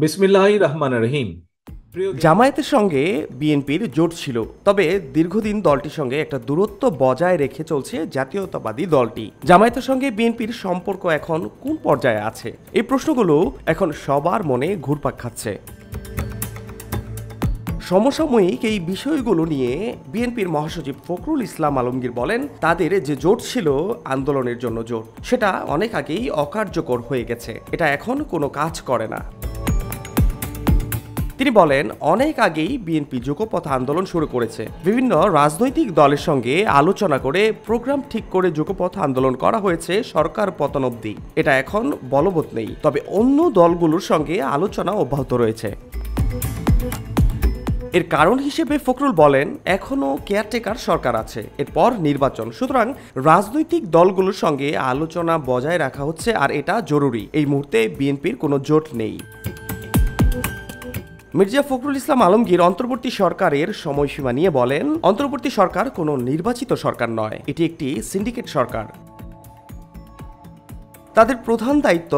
বিসমিল্লাহির রহমানির রহিম। জামায়াতের সঙ্গে বিএনপির জোট ছিল, তবে দীর্ঘদিন দলটির সঙ্গে একটা দূরত্ব বজায় রেখে চলছে জাতীয়তাবাদী দলটি। জামায়াতের সঙ্গে বিএনপির সম্পর্ক এখন কোন পর্যায়ে আছে, এই প্রশ্নগুলো এখন সবার মনে ঘুরপাক খাচ্ছে। সমসাময়িক এই বিষয়গুলো নিয়ে বিএনপির মহাসচিব ফখরুল ইসলাম আলমগীর বলেন, তাদের যে জোট ছিল আন্দোলনের জন্য জোট, সেটা অনেক আগেই অকার্যকর হয়ে গেছে, এটা এখন কোনো কাজ করে না। তিনি বলেন, অনেক আগেই বিএনপি যুগপথ আন্দোলন শুরু করেছে। বিভিন্ন রাজনৈতিক দলের সঙ্গে আলোচনা করে প্রোগ্রাম ঠিক করে যুগপথ আন্দোলন করা হয়েছে সরকার পতন অবধি। এটা এখন বলবৎ নেই, তবে অন্য দলগুলোর সঙ্গে আলোচনা অব্যাহত রয়েছে। এর কারণ হিসেবে ফখরুল বলেন, এখনো কেয়ারটেকার সরকার আছে, এরপর নির্বাচন, সুতরাং রাজনৈতিক দলগুলোর সঙ্গে আলোচনা বজায় রাখা হচ্ছে, আর এটা জরুরি। এই মুহূর্তে বিএনপির কোনো জোট নেই। মির্জা ফখরুল ইসলাম আলমগীর অন্তর্বর্তী সরকারের সময়সীমা নিয়ে বলেন, অন্তর্বর্তী সরকার কোনো নির্বাচিত সরকার নয়, এটি একটি সিন্ডিকেট সরকার। তাদের প্রধান দায়িত্ব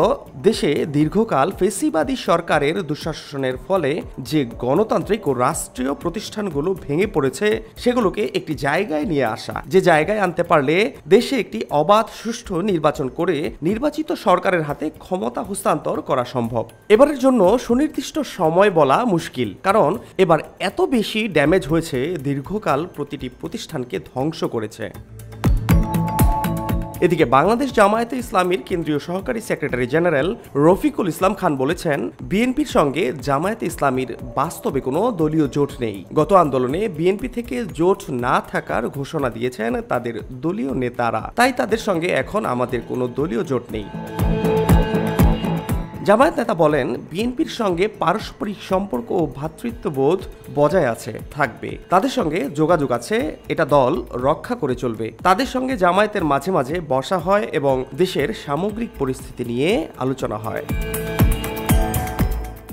দেশে দীর্ঘকাল ফেসিবাদী সরকারের দুঃশাসনের ফলে যে গণতান্ত্রিক ও রাষ্ট্রীয় প্রতিষ্ঠানগুলো ভেঙে পড়েছে সেগুলোকে একটি জায়গায় নিয়ে আসা, যে জায়গায় আনতে পারলে দেশে একটি অবাধ সুষ্ঠু নির্বাচন করে নির্বাচিত সরকারের হাতে ক্ষমতা হস্তান্তর করা সম্ভব। এবারের জন্য সুনির্দিষ্ট সময় বলা মুশকিল, কারণ এবার এত বেশি ড্যামেজ হয়েছে, দীর্ঘকাল প্রতিটি প্রতিষ্ঠানকে ধ্বংস করেছে। এদিকে বাংলাদেশ জামায়াতে ইসলামীর কেন্দ্রীয় সহকারী সেক্রেটারি জেনারেল রফিকুল ইসলাম খান বলেছেন, বিএনপির সঙ্গে জামায়াতে ইসলামীর বাস্তবে কোনো দলীয় জোট নেই। গত আন্দোলনে বিএনপি থেকে জোট না থাকার ঘোষণা দিয়েছেন তাদের দলীয় নেতারা, তাই তাদের সঙ্গে এখন আমাদের কোনো দলীয় জোট নেই। জামায়াত নেতা বলেন, বিএনপির সঙ্গে পারস্পরিক সম্পর্ক ও ভ্রাতৃত্ববোধ বজায় আছে, থাকবে। তাদের সঙ্গে যোগাযোগ আছে, এটা দল রক্ষা করে চলবে। তাদের সঙ্গে জামায়াতের মাঝে মাঝে বসা হয় এবং দেশের সামগ্রিক পরিস্থিতি নিয়ে আলোচনা হয়।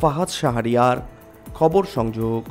ফাহাদ শাহরিয়ার, খবর সংযোগ।